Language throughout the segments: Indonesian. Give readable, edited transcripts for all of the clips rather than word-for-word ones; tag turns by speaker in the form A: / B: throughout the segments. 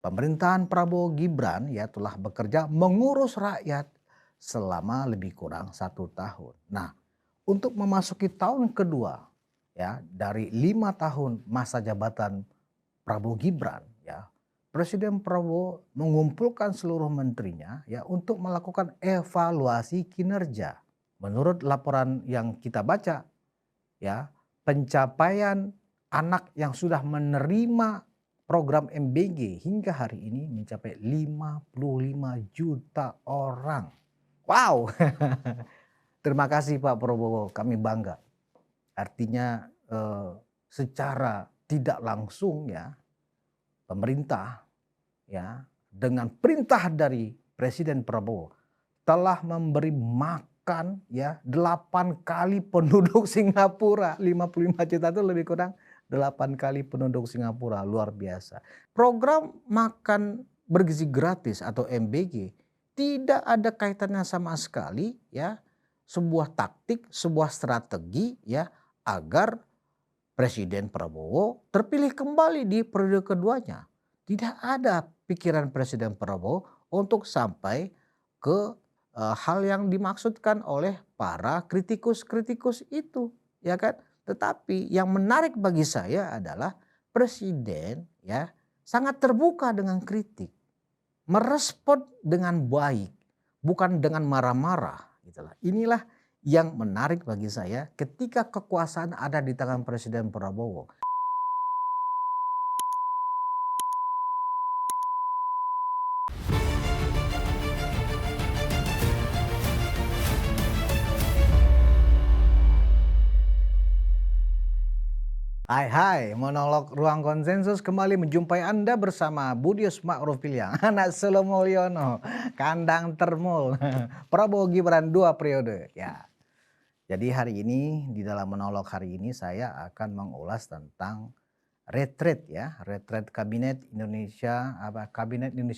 A: Pemerintahan Prabowo Gibran ya telah bekerja mengurus rakyat selama lebih kurang 1 tahun. Nah, untuk memasuki tahun kedua ya dari 5 tahun masa jabatan Prabowo Gibran ya, Presiden Prabowo mengumpulkan seluruh menterinya ya untuk melakukan evaluasi kinerja. Menurut laporan yang kita baca ya, pencapaian anak yang sudah menerima program MBG hingga hari ini mencapai 55 juta orang. Wow. Terima kasih Pak Prabowo, kami bangga. Artinya secara tidak langsung ya pemerintah ya dengan perintah dari Presiden Prabowo telah memberi makan ya 8 kali penduduk Singapura. 55 juta itu lebih kurang 8 kali penduduk Singapura, luar biasa. Program makan bergizi gratis atau MBG tidak ada kaitannya sama sekali ya, sebuah taktik, sebuah strategi ya agar Presiden Prabowo terpilih kembali di periode keduanya. Tidak ada pikiran Presiden Prabowo untuk sampai ke hal yang dimaksudkan oleh para kritikus-kritikus itu, ya kan? Tetapi yang menarik bagi saya adalah presiden ya sangat terbuka dengan kritik, merespon dengan baik, bukan dengan marah-marah gitulah. Inilah yang menarik bagi saya ketika kekuasaan ada di tangan Presiden Prabowo. Hai hai, monolog Ruang Konsensus kembali menjumpai Anda bersama Budius Ma'rufiliang, anak Solo Mulyono, kandang termul, Prabowo Gibran 2 periode. Ya, jadi hari ini di dalam monolog hari ini saya akan mengulas tentang retreat ya, retreat Kabinet Indonesia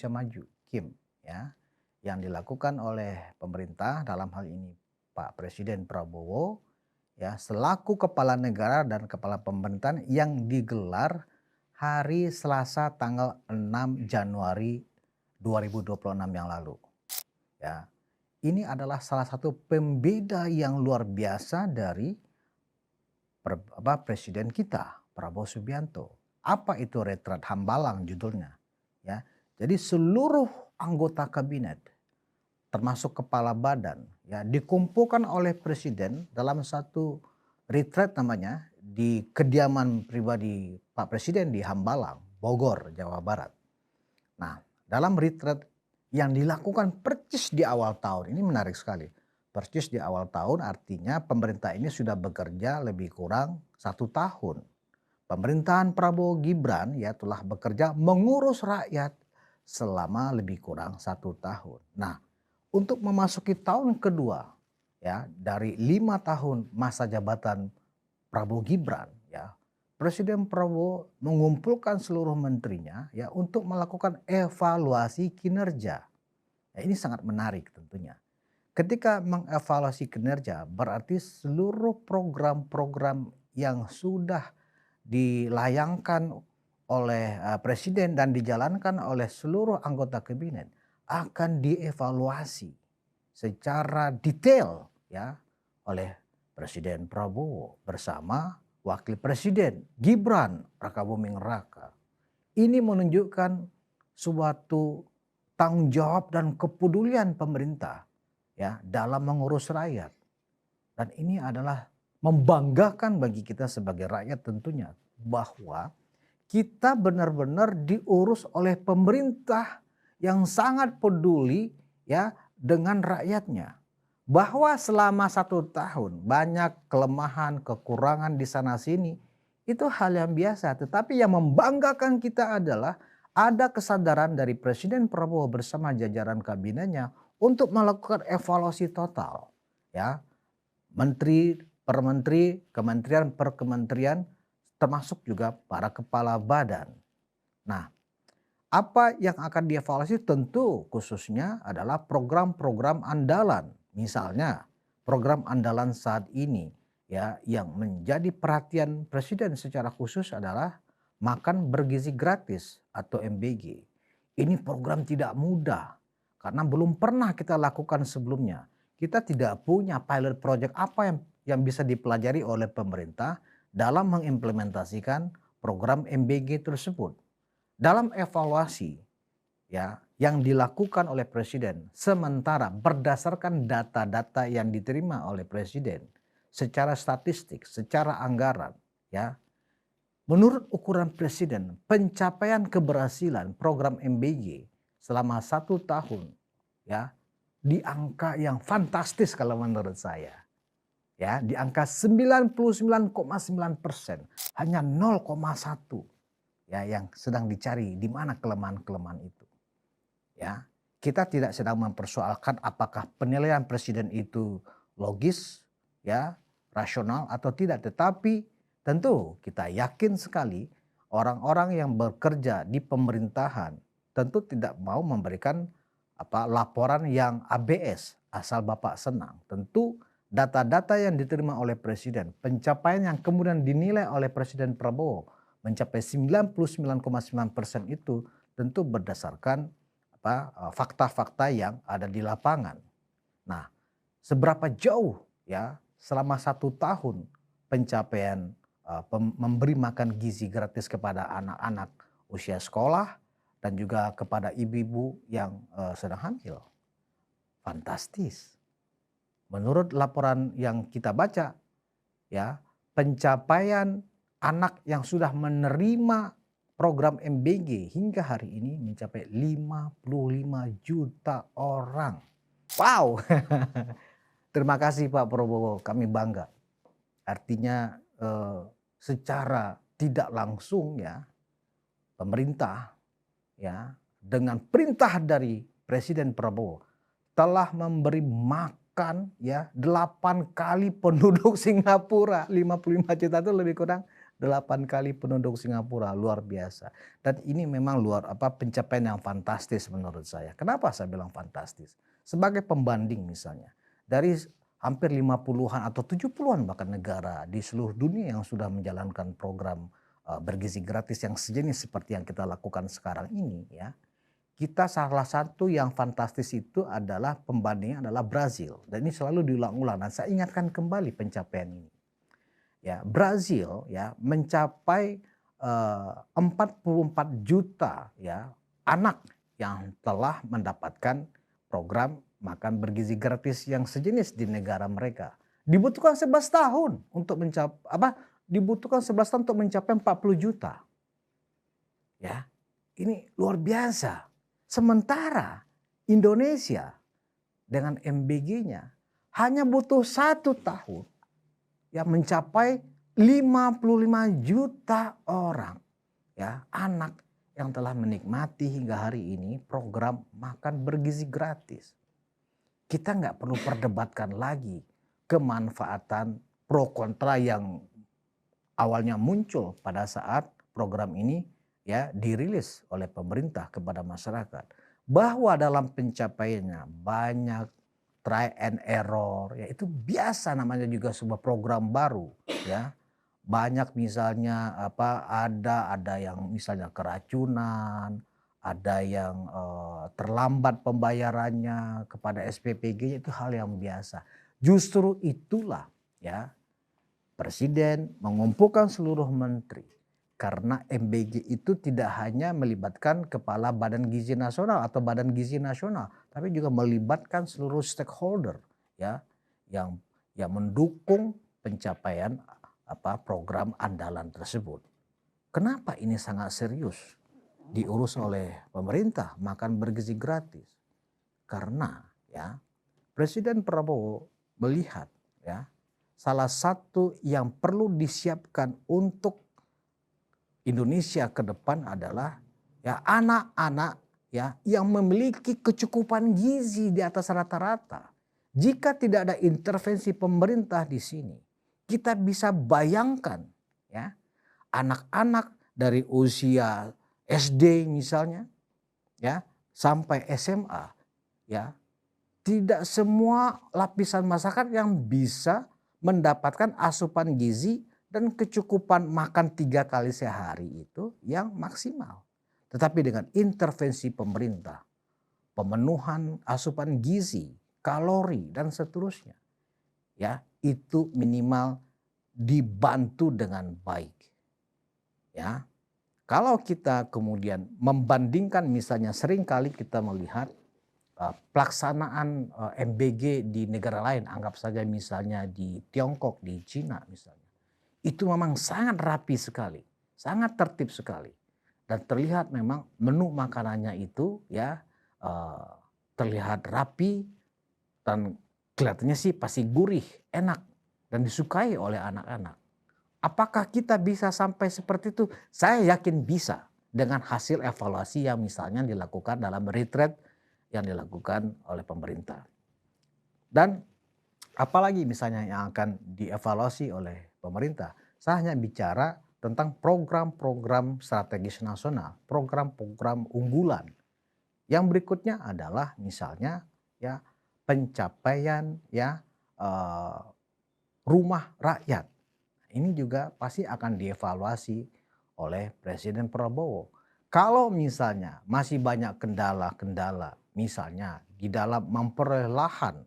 A: Maju (KIM) ya, yang dilakukan oleh pemerintah dalam hal ini Pak Presiden Prabowo ya selaku kepala negara dan kepala pemerintahan yang digelar hari Selasa tanggal 6 Januari 2026 yang lalu. Ya. Ini adalah salah satu pembeda yang luar biasa dari presiden kita, Prabowo Subianto. Apa itu retret Hambalang judulnya? Ya. Jadi seluruh anggota kabinet termasuk kepala badan ya dikumpulkan oleh presiden dalam satu retreat namanya di kediaman pribadi Pak Presiden di Hambalang, Bogor, Jawa Barat. Nah, dalam retreat yang dilakukan percis di awal tahun, ini menarik sekali. Percis di awal tahun artinya pemerintah ini sudah bekerja lebih kurang 1 tahun. Pemerintahan Prabowo Gibran ya telah bekerja mengurus rakyat selama lebih kurang 1 tahun. Nah, untuk memasuki tahun kedua ya dari 5 tahun masa jabatan Prabowo Gibran ya, Presiden Prabowo mengumpulkan seluruh menterinya ya untuk melakukan evaluasi kinerja. Ya, ini sangat menarik tentunya. Ketika mengevaluasi kinerja berarti seluruh program-program yang sudah dilayangkan oleh presiden dan dijalankan oleh seluruh anggota kabinet akan dievaluasi secara detail ya oleh Presiden Prabowo bersama Wakil Presiden Gibran Rakabuming Raka. Ini menunjukkan suatu tanggung jawab dan kepedulian pemerintah ya dalam mengurus rakyat. Dan ini adalah membanggakan bagi kita sebagai rakyat tentunya bahwa kita benar-benar diurus oleh pemerintah yang sangat peduli ya dengan rakyatnya. Bahwa selama 1 tahun banyak kelemahan, kekurangan di sana sini itu hal yang biasa. Tetapi yang membanggakan kita adalah ada kesadaran dari Presiden Prabowo bersama jajaran kabinetnya untuk melakukan evaluasi total. Ya, menteri per menteri, kementerian per kementerian, termasuk juga para kepala badan. Nah, apa yang akan dievaluasi tentu khususnya adalah program-program andalan. Misalnya program andalan saat ini ya yang menjadi perhatian presiden secara khusus adalah makan bergizi gratis atau MBG. Ini program tidak mudah karena belum pernah kita lakukan sebelumnya. Kita tidak punya pilot project apa yang bisa dipelajari oleh pemerintah dalam mengimplementasikan program MBG tersebut. Dalam evaluasi ya yang dilakukan oleh presiden, sementara berdasarkan data-data yang diterima oleh presiden secara statistik, secara anggaran, ya, menurut ukuran presiden, pencapaian keberhasilan program MBG selama 1 tahun, ya, di angka yang fantastis kalau menurut saya, ya, di angka 99,9%, hanya 0,1 ya yang sedang dicari di mana kelemahan-kelemahan itu. Ya, kita tidak sedang mempersoalkan apakah penilaian presiden itu logis, ya, rasional atau tidak, tetapi tentu kita yakin sekali orang-orang yang bekerja di pemerintahan tentu tidak mau memberikan laporan yang ABS asal Bapak senang. Tentu data-data yang diterima oleh presiden, pencapaian yang kemudian dinilai oleh Presiden Prabowo mencapai 99,9% itu tentu berdasarkan fakta-fakta yang ada di lapangan. Nah, seberapa jauh ya selama 1 tahun pencapaian memberi makan gizi gratis kepada anak-anak usia sekolah dan juga kepada ibu-ibu yang sedang hamil. Fantastis. Menurut laporan yang kita baca, ya, pencapaian anak yang sudah menerima program MBG hingga hari ini mencapai 55 juta orang. Wow. Terima kasih Pak Prabowo, kami bangga. Artinya secara tidak langsung ya pemerintah ya dengan perintah dari Presiden Prabowo telah memberi makan ya 8 kali penduduk Singapura. 55 juta itu lebih kurang 8 kali penduduk Singapura, luar biasa. Dan ini memang pencapaian yang fantastis menurut saya. Kenapa saya bilang fantastis? Sebagai pembanding misalnya, dari hampir 50-an atau 70-an bahkan negara di seluruh dunia yang sudah menjalankan program bergizi gratis yang sejenis seperti yang kita lakukan sekarang ini ya. Kita salah satu yang fantastis itu adalah pembandingnya adalah Brazil. Dan ini selalu diulang-ulang dan saya ingatkan kembali pencapaian ini. Ya, Brazil ya mencapai 44 juta ya anak yang telah mendapatkan program makan bergizi gratis yang sejenis di negara mereka. Dibutuhkan 11 tahun untuk dibutuhkan 11 tahun untuk mencapai 40 juta. Ya. Ini luar biasa. Sementara Indonesia dengan MBG-nya hanya butuh 1 tahun ya mencapai 55 juta orang ya anak yang telah menikmati hingga hari ini program makan bergizi gratis. Kita nggak perlu perdebatkan lagi kemanfaatan pro kontra yang awalnya muncul pada saat program ini ya dirilis oleh pemerintah kepada masyarakat. Bahwa dalam pencapaiannya banyak try and error, ya itu biasa namanya juga sebuah program baru ya. Banyak misalnya ada yang misalnya keracunan, ada yang terlambat pembayarannya kepada SPPG, itu hal yang biasa. Justru itulah ya Presiden mengumpulkan seluruh menteri karena MBG itu tidak hanya melibatkan kepala Badan Gizi Nasional atau Badan Gizi Nasional, tapi juga melibatkan seluruh stakeholder ya yang mendukung pencapaian program andalan tersebut. Kenapa ini sangat serius diurus oleh pemerintah makan bergizi gratis? Karena ya Presiden Prabowo melihat ya salah satu yang perlu disiapkan untuk Indonesia ke depan adalah ya anak-anak ya yang memiliki kecukupan gizi di atas rata-rata. Jika tidak ada intervensi pemerintah di sini, kita bisa bayangkan ya anak-anak dari usia SD misalnya ya sampai SMA ya tidak semua lapisan masyarakat yang bisa mendapatkan asupan gizi dan kecukupan makan 3 kali sehari itu yang maksimal. tetapi dengan intervensi pemerintah, pemenuhan asupan gizi, kalori dan seterusnya, ya, itu minimal dibantu dengan baik. Ya, kalau kita kemudian membandingkan, misalnya seringkali kita melihat pelaksanaan MBG di negara lain, anggap saja misalnya di Tiongkok, di Cina misalnya, itu memang sangat rapi sekali, sangat tertib sekali, dan terlihat memang menu makanannya itu ya terlihat rapi dan kelihatannya sih pasti gurih, enak dan disukai oleh anak-anak. Apakah kita bisa sampai seperti itu? Saya yakin bisa, dengan hasil evaluasi yang misalnya dilakukan dalam retreat yang dilakukan oleh pemerintah. Dan apalagi misalnya yang akan dievaluasi oleh pemerintah. Saya hanya bicara tentang program-program strategis nasional, program-program unggulan. Yang berikutnya adalah misalnya ya pencapaian ya rumah rakyat. Ini juga pasti akan dievaluasi oleh Presiden Prabowo. Kalau misalnya masih banyak kendala-kendala, misalnya di dalam memperoleh lahan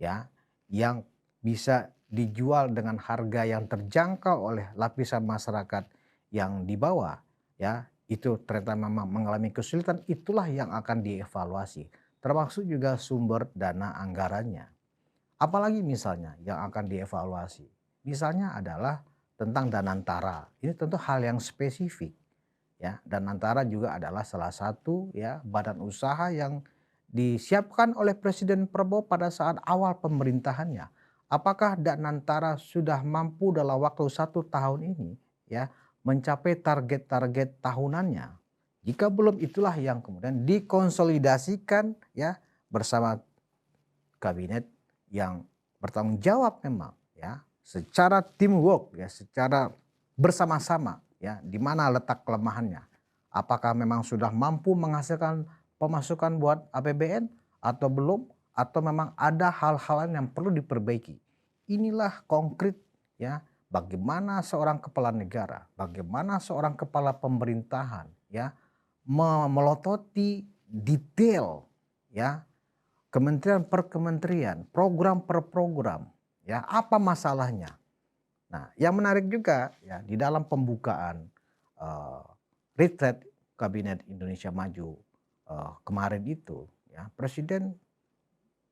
A: ya yang bisa dijual dengan harga yang terjangkau oleh lapisan masyarakat yang di bawah, ya itu ternyata memang mengalami kesulitan, itulah yang akan dievaluasi, termasuk juga sumber dana anggarannya. Apalagi misalnya yang akan dievaluasi, misalnya adalah tentang Danantara. Ini tentu hal yang spesifik ya. Danantara juga adalah salah satu ya badan usaha yang disiapkan oleh Presiden Prabowo pada saat awal pemerintahannya. Apakah Danantara sudah mampu dalam waktu 1 tahun ini ya mencapai target-target tahunannya? Jika belum, itulah yang kemudian dikonsolidasikan ya bersama kabinet yang bertanggung jawab memang ya, secara teamwork ya, secara bersama-sama ya, di mana letak kelemahannya. Apakah memang sudah mampu menghasilkan pemasukan buat APBN atau belum, atau memang ada hal-hal yang perlu diperbaiki. Inilah konkret ya, bagaimana seorang kepala negara, bagaimana seorang kepala pemerintahan ya melototi detail ya, kementerian per kementerian, program per program, ya apa masalahnya. Nah, yang menarik juga ya di dalam pembukaan retreat Kabinet Indonesia Maju kemarin itu, ya Presiden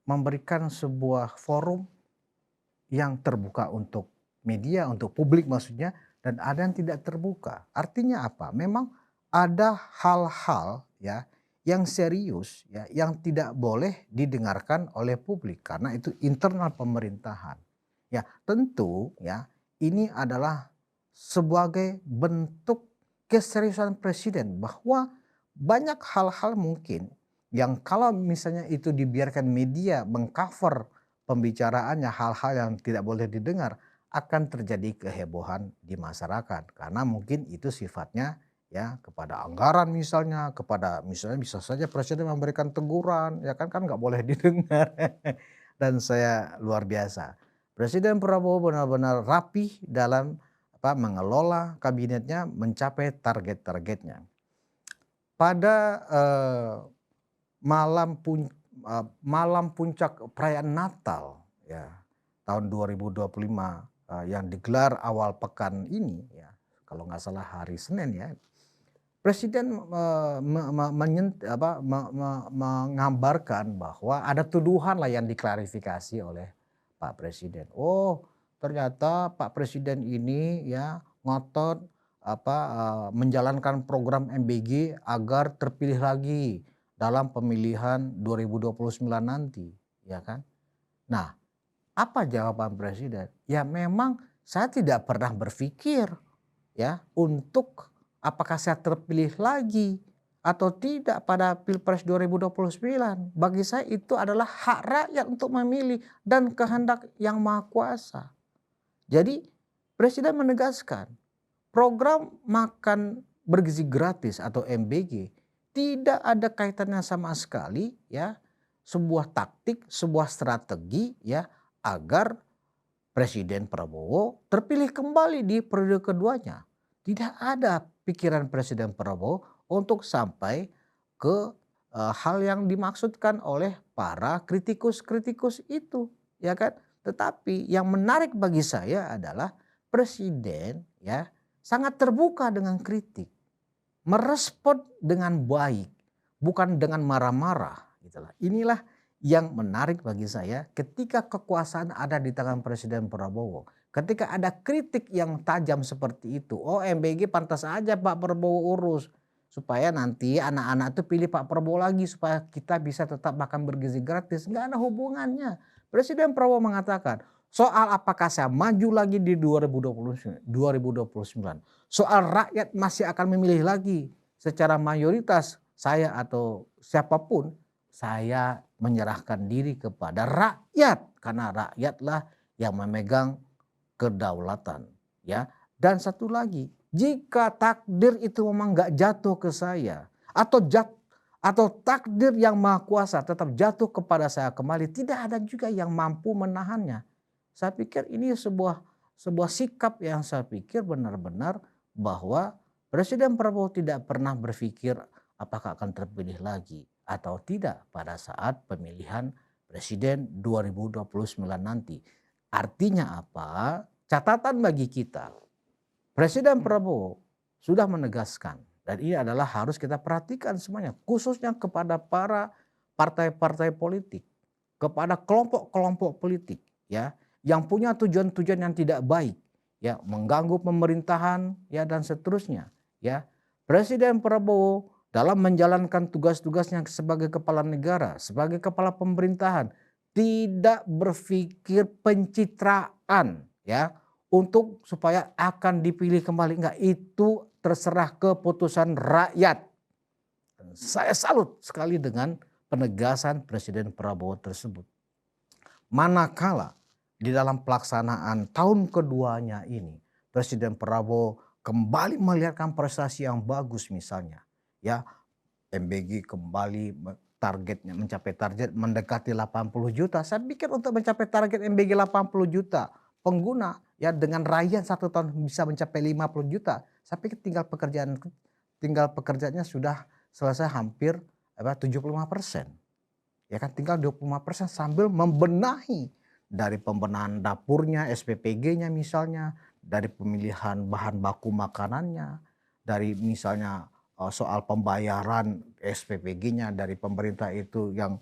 A: memberikan sebuah forum yang terbuka untuk media, untuk publik maksudnya, dan ada yang tidak terbuka. Artinya apa? Memang ada hal-hal ya yang serius ya yang tidak boleh didengarkan oleh publik karena itu internal pemerintahan. Ya, tentu ya ini adalah sebagai bentuk keseriusan presiden bahwa banyak hal-hal mungkin yang kalau misalnya itu dibiarkan media mengcover pembicaraannya, hal-hal yang tidak boleh didengar, akan terjadi kehebohan di masyarakat karena mungkin itu sifatnya ya kepada anggaran misalnya, kepada misalnya bisa saja presiden memberikan teguran, ya kan nggak boleh didengar. Dan saya luar biasa, Presiden Prabowo benar-benar rapih dalam mengelola kabinetnya, mencapai target-targetnya. Pada malam puncak perayaan Natal ya tahun 2025 yang digelar awal pekan ini ya, kalau nggak salah hari Senin ya, Presiden mengabarkan bahwa ada tuduhan lah yang diklarifikasi oleh Pak Presiden. Oh, ternyata Pak Presiden ini ya ngotot menjalankan program MBG agar terpilih lagi dalam pemilihan 2029 nanti, ya kan? Nah, apa jawaban Presiden? Ya memang saya tidak pernah berpikir ya untuk apakah saya terpilih lagi atau tidak pada Pilpres 2029. Bagi saya itu adalah hak rakyat untuk memilih dan kehendak yang maha kuasa. Jadi Presiden menegaskan program makan bergizi gratis atau MBG tidak ada kaitannya sama sekali ya, sebuah taktik, sebuah strategi ya agar Presiden Prabowo terpilih kembali di periode keduanya. Tidak ada pikiran Presiden Prabowo untuk sampai ke hal yang dimaksudkan oleh para kritikus-kritikus itu, ya kan? Tetapi yang menarik bagi saya adalah presiden ya sangat terbuka dengan kritik, merespon dengan baik, bukan dengan marah-marah gitulah. Inilah yang menarik bagi saya ketika kekuasaan ada di tangan Presiden Prabowo. Ketika ada kritik yang tajam seperti itu, oh MBG pantas aja Pak Prabowo urus. Supaya nanti anak-anak itu pilih Pak Prabowo lagi supaya kita bisa tetap makan bergizi gratis. Nggak ada hubungannya. Presiden Prabowo mengatakan soal apakah saya maju lagi di 2029. Soal rakyat masih akan memilih lagi secara mayoritas saya atau siapapun, saya menyerahkan diri kepada rakyat karena rakyatlah yang memegang kedaulatan ya. Dan satu lagi, jika takdir itu memang nggak jatuh ke saya atau takdir yang maha kuasa tetap jatuh kepada saya kembali, tidak ada juga yang mampu menahannya. Saya pikir ini sebuah sikap yang saya pikir benar-benar bahwa Presiden Prabowo tidak pernah berpikir apakah akan terpilih lagi atau tidak pada saat pemilihan presiden 2029 nanti. Artinya apa? Catatan bagi kita, Presiden Prabowo sudah menegaskan dan ini adalah harus kita perhatikan semuanya, khususnya kepada para partai-partai politik, kepada kelompok-kelompok politik ya yang punya tujuan-tujuan yang tidak baik ya, mengganggu pemerintahan ya dan seterusnya ya. Presiden Prabowo dalam menjalankan tugas-tugasnya sebagai kepala negara, sebagai kepala pemerintahan tidak berpikir pencitraan ya untuk supaya akan dipilih kembali, enggak, itu terserah keputusan rakyat. Saya salut sekali dengan penegasan Presiden Prabowo tersebut. Manakala di dalam pelaksanaan tahun keduanya ini Presiden Prabowo kembali melihatkan prestasi yang bagus misalnya ya, MBG kembali targetnya mencapai target mendekati 80 juta. Saya pikir untuk mencapai target MBG 80 juta pengguna ya dengan raihan 1 tahun bisa mencapai 50 juta. Saya pikir tinggal pekerjaannya sudah selesai hampir 75%. Ya kan, tinggal 25% sambil membenahi dari pembenahan dapurnya, SPPG-nya misalnya, dari pemilihan bahan baku makanannya, dari misalnya soal pembayaran SPPG-nya dari pemerintah itu yang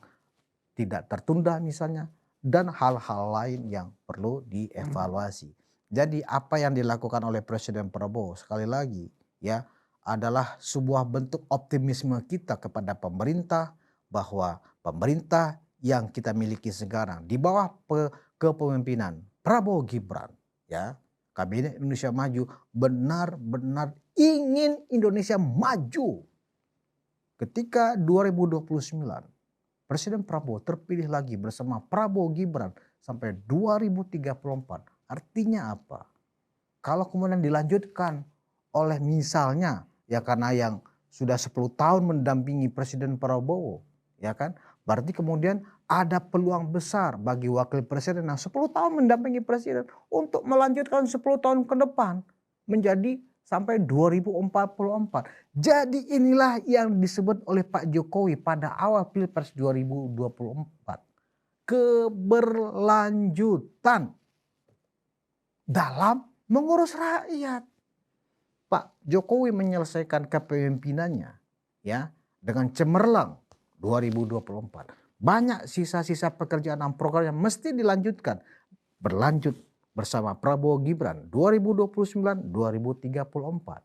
A: tidak tertunda misalnya, dan hal-hal lain yang perlu dievaluasi. Jadi apa yang dilakukan oleh Presiden Prabowo sekali lagi ya adalah sebuah bentuk optimisme kita kepada pemerintah bahwa pemerintah yang kita miliki sekarang di bawah kepemimpinan Prabowo Gibran ya, Kabinet Indonesia Maju benar-benar ingin Indonesia maju. Ketika 2029 Presiden Prabowo terpilih lagi bersama Prabowo Gibran sampai 2034. Artinya apa? Kalau kemudian dilanjutkan oleh misalnya ya karena yang sudah 10 tahun mendampingi Presiden Prabowo ya kan, berarti kemudian ada peluang besar bagi wakil presiden yang 10 tahun mendampingi presiden untuk melanjutkan 10 tahun ke depan menjadi sampai 2044. Jadi inilah yang disebut oleh Pak Jokowi pada awal Pilpres 2024. Keberlanjutan dalam mengurus rakyat. Pak Jokowi menyelesaikan kepemimpinannya ya dengan cemerlang 2024. Banyak sisa-sisa pekerjaan dan program yang mesti dilanjutkan. Berlanjut bersama Prabowo Gibran 2029-2034.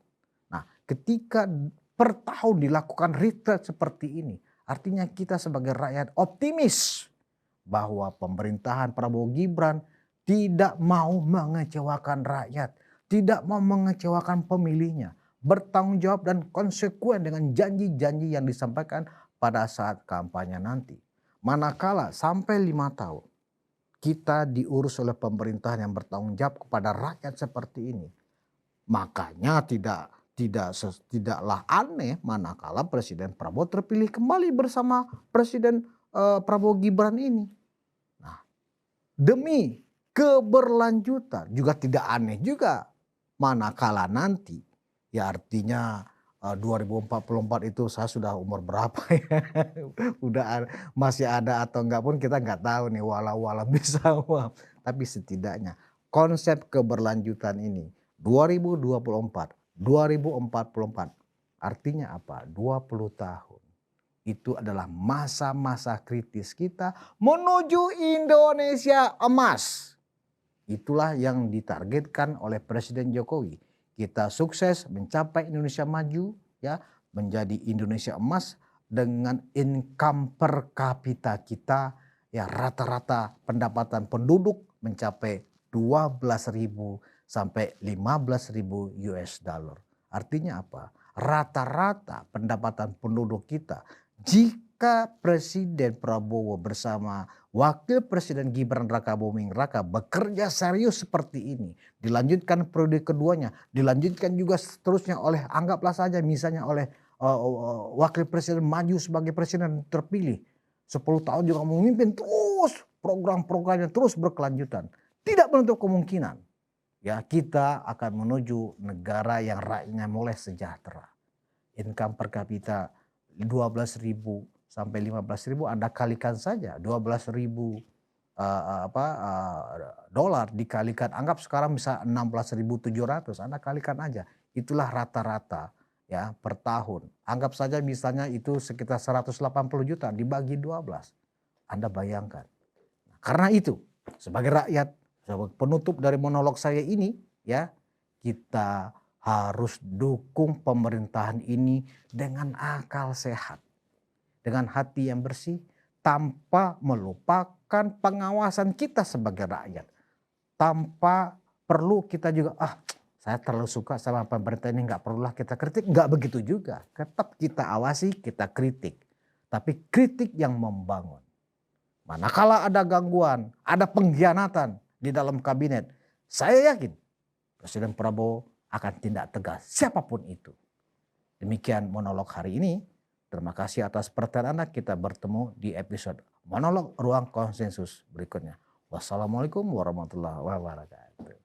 A: Nah, ketika per tahun dilakukan retreat seperti ini, artinya kita sebagai rakyat optimis bahwa pemerintahan Prabowo Gibran tidak mau mengecewakan rakyat, tidak mau mengecewakan pemilihnya, bertanggung jawab dan konsekuen dengan janji-janji yang disampaikan pada saat kampanye nanti. Manakala sampai 5 tahun kita diurus oleh pemerintahan yang bertanggung jawab kepada rakyat seperti ini, makanya tidaklah aneh manakala Presiden Prabowo terpilih kembali bersama Presiden Prabowo Gibran ini. Nah, demi keberlanjutan juga tidak aneh juga manakala nanti ya artinya 2044 itu saya sudah umur berapa ya, masih ada atau enggak pun kita nggak tahu nih, walau alam bisawab. Tapi setidaknya konsep keberlanjutan ini 2024, 2044 artinya apa? 20 tahun. Itu adalah masa-masa kritis kita menuju Indonesia emas. Itulah yang ditargetkan oleh Presiden Jokowi. Kita sukses mencapai Indonesia maju, ya, menjadi Indonesia emas dengan income per kapita kita ya rata-rata pendapatan penduduk mencapai 12.000 sampai 15.000 US dollar. Artinya apa? Rata-rata pendapatan penduduk kita jika Presiden Prabowo bersama Wakil Presiden Gibran Rakabuming Raka bekerja serius seperti ini, dilanjutkan periode keduanya, dilanjutkan juga seterusnya oleh anggaplah saja misalnya oleh Wakil Presiden maju sebagai Presiden terpilih, 10 tahun juga memimpin terus program-programnya terus berkelanjutan, tidak menutup kemungkinan ya kita akan menuju negara yang rakyatnya mulai sejahtera, income per kapita 12.000 sampai 15.000 Anda kalikan saja 12.000 dolar dikalikan, anggap sekarang bisa 16.700, Anda kalikan aja, itulah rata-rata ya per tahun. Anggap saja misalnya itu sekitar 180 juta dibagi 12, Anda bayangkan. Karena itu sebagai rakyat, sebagai penutup dari monolog saya ini ya, kita harus dukung pemerintahan ini dengan akal sehat, dengan hati yang bersih, tanpa melupakan pengawasan kita sebagai rakyat. Tanpa perlu kita juga, saya terlalu suka sama pemerintah ini, nggak perlulah kita kritik. Nggak begitu juga, tetap kita awasi, kita kritik. Tapi kritik yang membangun. Manakala ada gangguan, ada pengkhianatan di dalam kabinet, saya yakin Presiden Prabowo akan tindak tegas siapapun itu. Demikian monolog hari ini. Terima kasih atas perhatian Anda. Kita bertemu di episode monolog Ruang Konsensus berikutnya. Wassalamualaikum warahmatullahi wabarakatuh.